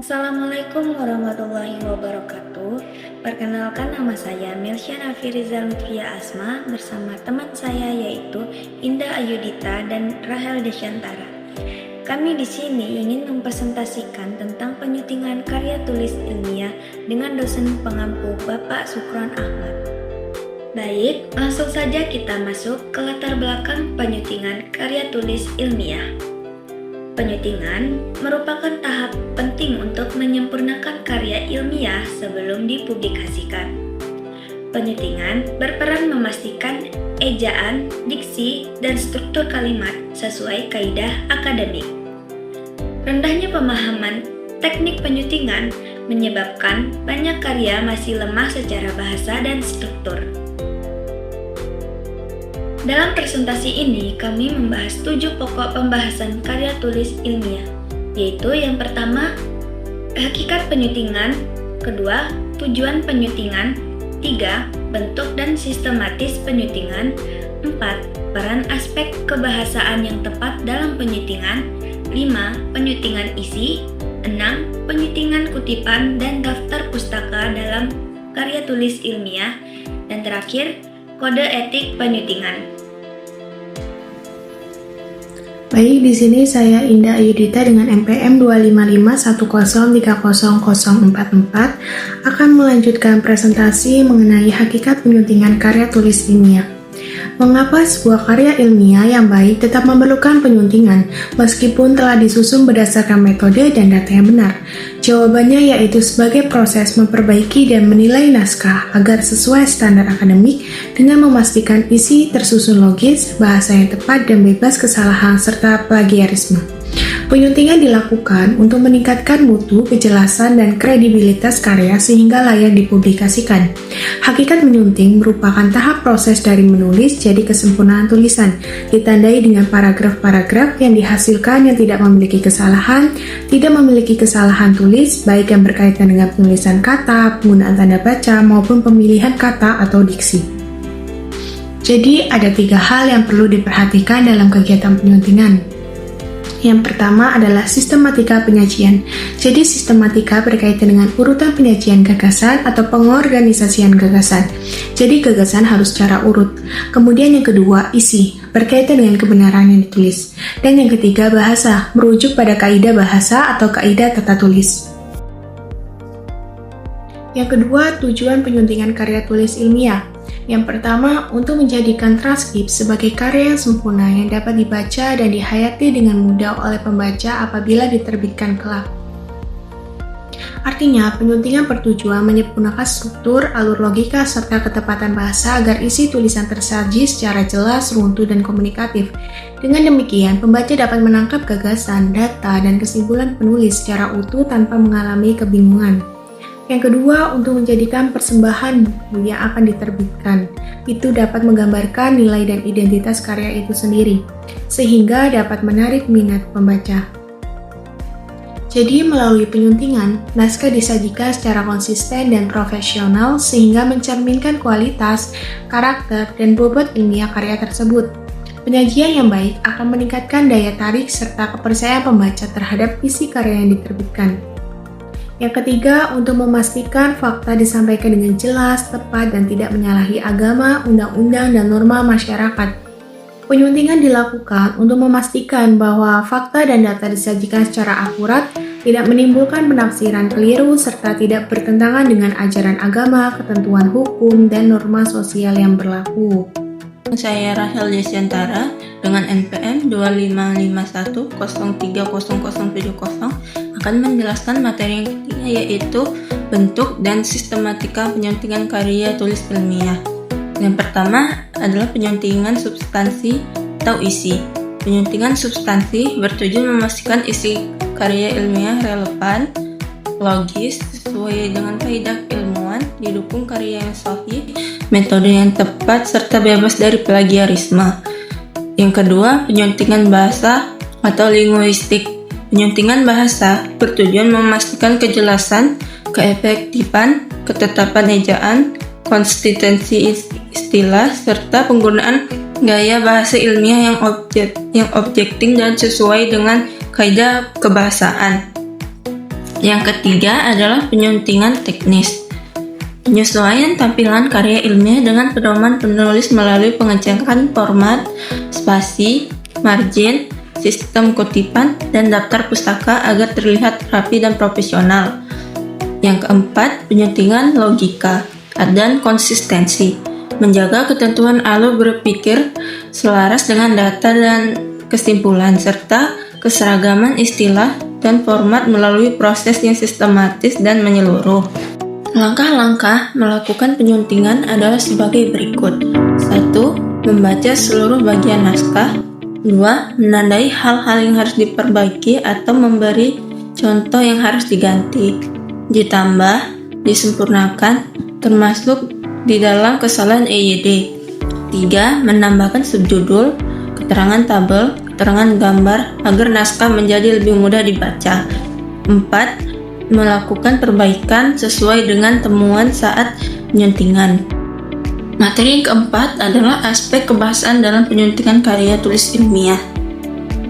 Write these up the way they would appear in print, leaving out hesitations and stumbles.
Assalamualaikum warahmatullahi wabarakatuh. Perkenalkan, nama saya Milsya Nafirizal Lutfia Asma bersama teman saya yaitu Indah Ayudita dan Rahel Desyantara. Kami di sini ingin mempresentasikan tentang penyutingan karya tulis ilmiah dengan dosen pengampu Bapak Sukron Ahmad. Baik, langsung saja kita masuk ke latar belakang penyutingan karya tulis ilmiah. Penyutingan merupakan tahap penting untuk menyempurnakan karya ilmiah sebelum dipublikasikan. Penyutingan berperan memastikan ejaan, diksi, dan struktur kalimat sesuai kaidah akademik. Rendahnya pemahaman teknik penyutingan menyebabkan banyak karya masih lemah secara bahasa dan struktur. Dalam presentasi ini, kami membahas 7 pokok pembahasan karya tulis ilmiah, yaitu yang pertama, hakikat penyutingan, kedua, tujuan penyutingan, 3, bentuk dan sistematis penyutingan, 4, peran aspek kebahasaan yang tepat dalam penyutingan, 5, penyutingan isi, 6, penyutingan kutipan dan daftar pustaka dalam karya tulis ilmiah, dan terakhir, kode etik penyutingan. Baik, di sini saya Indah Ayudita dengan NPM 25510300044 akan melanjutkan presentasi mengenai hakikat penyutingan karya tulis ilmiah. Mengapa sebuah karya ilmiah yang baik tetap memerlukan penyuntingan meskipun telah disusun berdasarkan metode dan data yang benar? Jawabannya yaitu sebagai proses memperbaiki dan menilai naskah agar sesuai standar akademik dengan memastikan isi tersusun logis, bahasa yang tepat, dan bebas kesalahan serta plagiarisme. Penyuntingan dilakukan untuk meningkatkan mutu, kejelasan, dan kredibilitas karya sehingga layak dipublikasikan. Hakikat menyunting merupakan tahap proses dari menulis jadi kesempurnaan tulisan, ditandai dengan paragraf-paragraf yang dihasilkan yang tidak memiliki kesalahan tulis, baik yang berkaitan dengan penulisan kata, penggunaan tanda baca, maupun pemilihan kata atau diksi. Jadi, ada 3 hal yang perlu diperhatikan dalam kegiatan penyuntingan. Yang pertama adalah sistematika penyajian. Jadi sistematika berkaitan dengan urutan penyajian gagasan atau pengorganisasian gagasan. Jadi gagasan harus secara urut. Kemudian yang kedua, isi, berkaitan dengan kebenaran yang ditulis. Dan yang ketiga, bahasa, merujuk pada kaidah bahasa atau kaidah tata tulis. Yang kedua, tujuan penyuntingan karya tulis ilmiah. Yang pertama, untuk menjadikan transkrip sebagai karya yang sempurna yang dapat dibaca dan dihayati dengan mudah oleh pembaca apabila diterbitkan kelak. Artinya, penyuntingan bertujuan menyempurnakan struktur, alur logika, serta ketepatan bahasa agar isi tulisan tersaji secara jelas, runtuh, dan komunikatif. Dengan demikian, pembaca dapat menangkap gagasan, data, dan kesimpulan penulis secara utuh tanpa mengalami kebingungan. Yang kedua, untuk menjadikan persembahan buku yang akan diterbitkan. Itu dapat menggambarkan nilai dan identitas karya itu sendiri, sehingga dapat menarik minat pembaca. Jadi, melalui penyuntingan, naskah disajikan secara konsisten dan profesional sehingga mencerminkan kualitas, karakter, dan bobot ilmiah karya tersebut. Penyajian yang baik akan meningkatkan daya tarik serta kepercayaan pembaca terhadap isi karya yang diterbitkan. Yang ketiga, untuk memastikan fakta disampaikan dengan jelas, tepat, dan tidak menyalahi agama, undang-undang, dan norma masyarakat. Penyuntingan dilakukan untuk memastikan bahwa fakta dan data disajikan secara akurat, tidak menimbulkan penafsiran keliru, serta tidak bertentangan dengan ajaran agama, ketentuan hukum, dan norma sosial yang berlaku. Saya Rahel Desyantara dengan NPM 25510300070 akan menjelaskan materi yang ketiga, yaitu bentuk dan sistematika penyuntingan karya tulis ilmiah. Yang pertama adalah penyuntingan substansi atau isi. Penyuntingan substansi bertujuan memastikan isi karya ilmiah relevan, logis, sesuai dengan kaidah ilmuwan, didukung karya yang sahih, metode yang tepat, serta bebas dari plagiarisme. Yang kedua, penyuntingan bahasa atau linguistik. Penyuntingan bahasa bertujuan memastikan kejelasan, keefektifan, ketetapan ejaan, konsistensi istilah, serta penggunaan gaya bahasa ilmiah yang objektif dan sesuai dengan kaidah kebahasaan. Yang ketiga adalah penyuntingan teknis. Penyesuaian tampilan karya ilmiah dengan pedoman penulis melalui pengecekan format, spasi, margin, sistem kutipan, dan daftar pustaka agar terlihat rapi dan profesional. Yang keempat, penyuntingan logika dan konsistensi. Menjaga ketentuan alur berpikir selaras dengan data dan kesimpulan, serta keseragaman istilah dan format melalui proses yang sistematis dan menyeluruh. Langkah-langkah melakukan penyuntingan adalah sebagai berikut. 1. Membaca seluruh bagian naskah. 2. Menandai hal-hal yang harus diperbaiki atau memberi contoh yang harus diganti, ditambah, disempurnakan, termasuk di dalam kesalahan EYD. 3. Menambahkan subjudul, keterangan tabel, keterangan gambar agar naskah menjadi lebih mudah dibaca. 4. Melakukan perbaikan sesuai dengan temuan saat penyuntingan. Materi yang keempat adalah aspek kebahasaan dalam penyuntingan karya tulis ilmiah.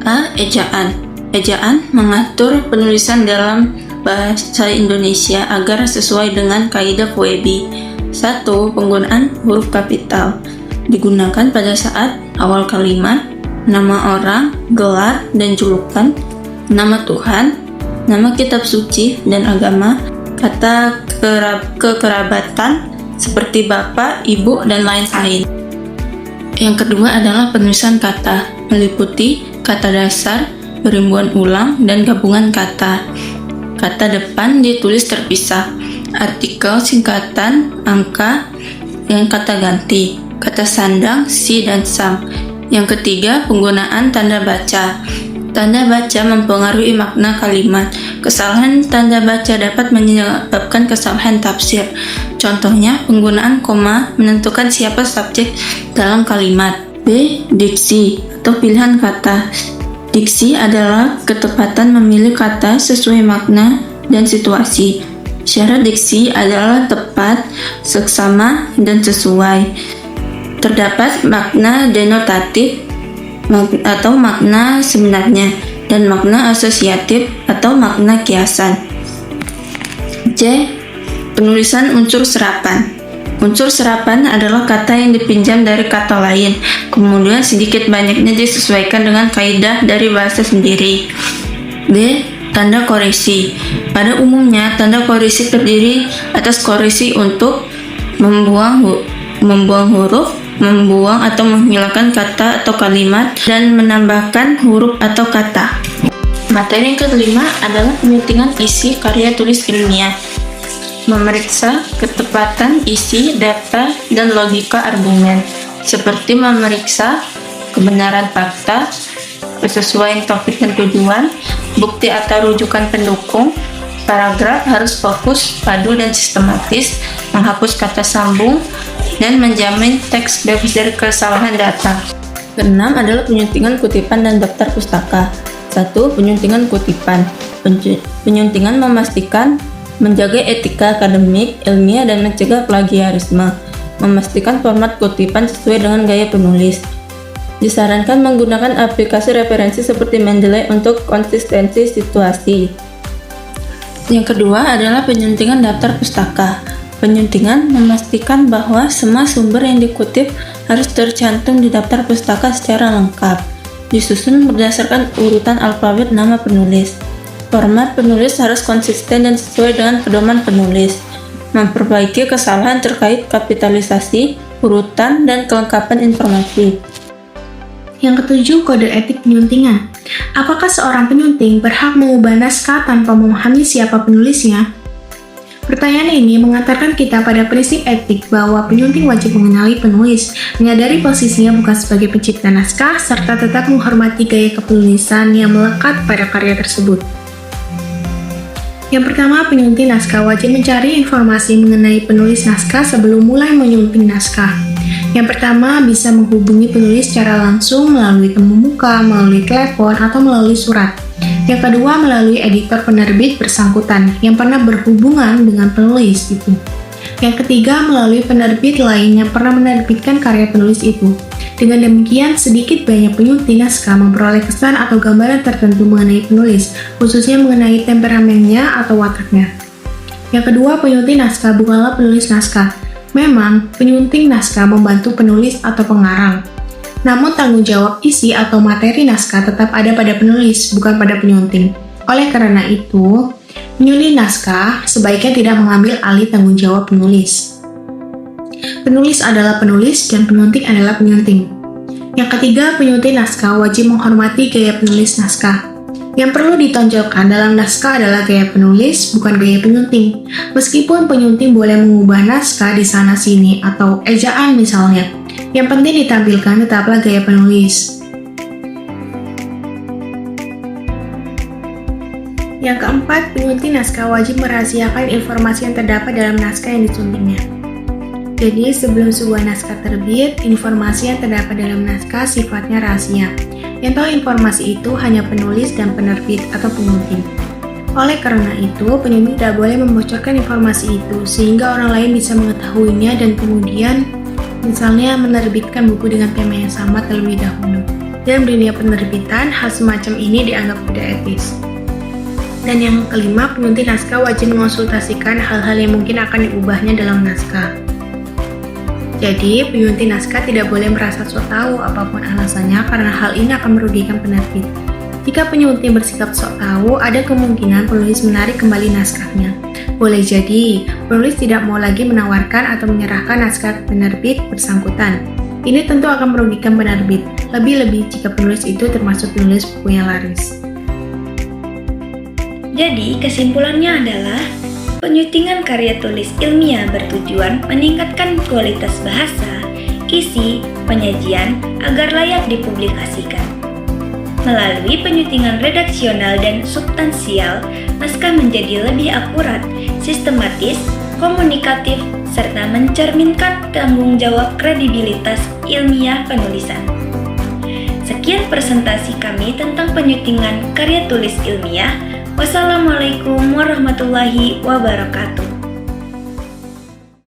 A. Ejaan. Ejaan mengatur penulisan dalam bahasa Indonesia agar sesuai dengan kaidah Fweby. 1. Penggunaan huruf kapital digunakan pada saat awal kalimat, nama orang, gelar, dan julukan, nama Tuhan, nama kitab suci dan agama, kata kekerabatan seperti bapak, ibu, dan lain-lain. Yang kedua adalah penulisan kata, meliputi kata dasar, perimbuhan ulang, dan gabungan kata. Kata depan ditulis terpisah, artikel, singkatan, angka, dan kata ganti, kata sandang, si, dan sang. Yang ketiga, penggunaan tanda baca. Tanda baca mempengaruhi makna kalimat. Kesalahan tanda baca dapat menyebabkan kesalahan tafsir. Contohnya, penggunaan koma menentukan siapa subjek dalam kalimat. B. Diksi atau pilihan kata. Diksi adalah ketepatan memilih kata sesuai makna dan situasi. Syarat diksi adalah tepat, seksama, dan sesuai. Terdapat makna denotatif atau makna sebenarnya, dan makna asosiatif atau makna kiasan. C. Penulisan unsur serapan. Unsur serapan adalah kata yang dipinjam dari kata lain, kemudian sedikit banyaknya disesuaikan dengan kaidah dari bahasa sendiri. D. Tanda koreksi. Pada umumnya, tanda koreksi terdiri atas koreksi untuk membuang huruf, membuang atau menghilangkan kata atau kalimat, dan menambahkan huruf atau kata. Materi yang kelima adalah penyuntingan isi karya tulis ilmiah. Memeriksa ketepatan isi, data, dan logika argumen, seperti memeriksa kebenaran fakta, kesesuaian topik dan tujuan, bukti atau rujukan pendukung. Paragraf harus fokus, padu, dan sistematis, menghapus kata sambung, dan menjamin teks bebas dari kesalahan data. Keenam adalah penyuntingan kutipan dan daftar pustaka. 1. Penyuntingan kutipan. Penyuntingan memastikan menjaga etika akademik, ilmiah, dan mencegah plagiarisme. Memastikan format kutipan sesuai dengan gaya penulis. Disarankan menggunakan aplikasi referensi seperti Mendeley untuk konsistensi situasi. Yang kedua adalah penyuntingan daftar pustaka. Penyuntingan memastikan bahwa semua sumber yang dikutip harus tercantum di daftar pustaka secara lengkap, disusun berdasarkan urutan alfabet nama penulis. Format penulis harus konsisten dan sesuai dengan pedoman penulis. Memperbaiki kesalahan terkait kapitalisasi, urutan, dan kelengkapan informasi. Yang ketujuh, kode etik penyuntingan. Apakah seorang penyunting berhak mengubah naskah tanpa memahami siapa penulisnya? Pertanyaan ini mengantarkan kita pada prinsip etik bahwa penyunting wajib mengenali penulis, menyadari posisinya bukan sebagai pencipta naskah, serta tetap menghormati gaya kepenulisan yang melekat pada karya tersebut. Yang pertama, penyunting naskah wajib mencari informasi mengenai penulis naskah sebelum mulai menyunting naskah. Yang pertama, bisa menghubungi penulis secara langsung melalui temu muka, melalui telepon, atau melalui surat. Yang kedua, melalui editor penerbit bersangkutan yang pernah berhubungan dengan penulis itu. Yang ketiga, melalui penerbit lain yang pernah menerbitkan karya penulis itu. Dengan demikian, sedikit banyak penyunting naskah memperoleh kesan atau gambaran tertentu mengenai penulis, khususnya mengenai temperamennya atau wataknya. Yang kedua, penyunting naskah bukanlah penulis naskah. Memang, penyunting naskah membantu penulis atau pengarang. Namun tanggung jawab isi atau materi naskah tetap ada pada penulis, bukan pada penyunting. Oleh karena itu, penyunting naskah sebaiknya tidak mengambil alih tanggung jawab penulis. Penulis adalah penulis dan penyunting adalah penyunting. Yang ketiga, penyunting naskah wajib menghormati gaya penulis naskah. Yang perlu ditonjolkan dalam naskah adalah gaya penulis, bukan gaya penyunting. Meskipun penyunting boleh mengubah naskah di sana-sini atau ejaan misalnya, yang penting ditampilkan tetaplah gaya penulis. Yang keempat, penyunting naskah wajib merahasiakan informasi yang terdapat dalam naskah yang disuntingnya. Jadi, sebelum sebuah naskah terbit, informasi yang terdapat dalam naskah sifatnya rahasia. Yang tahu informasi itu hanya penulis dan penerbit atau penyunting. Oleh karena itu, penyunting tidak boleh membocorkan informasi itu sehingga orang lain bisa mengetahuinya dan kemudian misalnya menerbitkan buku dengan tema yang sama terlebih dahulu. Dalam dunia penerbitan, hal semacam ini dianggap tidak etis. Dan yang kelima, penyunting naskah wajib mengonsultasikan hal-hal yang mungkin akan diubahnya dalam naskah. Jadi, penyunting naskah tidak boleh merasa sok tahu apapun alasannya karena hal ini akan merugikan penerbit. Jika penyunting bersikap sok tahu, ada kemungkinan penulis menarik kembali naskahnya. Boleh jadi, penulis tidak mau lagi menawarkan atau menyerahkan naskah ke penerbit bersangkutan. Ini tentu akan merugikan penerbit, lebih-lebih jika penulis itu termasuk penulis buku yang laris. Jadi, kesimpulannya adalah penyuntingan karya tulis ilmiah bertujuan meningkatkan kualitas bahasa, isi, penyajian agar layak dipublikasikan. Melalui penyuntingan redaksional dan substansial, naskah menjadi lebih akurat, sistematis, komunikatif, serta mencerminkan tanggung jawab kredibilitas ilmiah penulisan. Sekian presentasi kami tentang penyuntingan karya tulis ilmiah. Wassalamualaikum warahmatullahi wabarakatuh.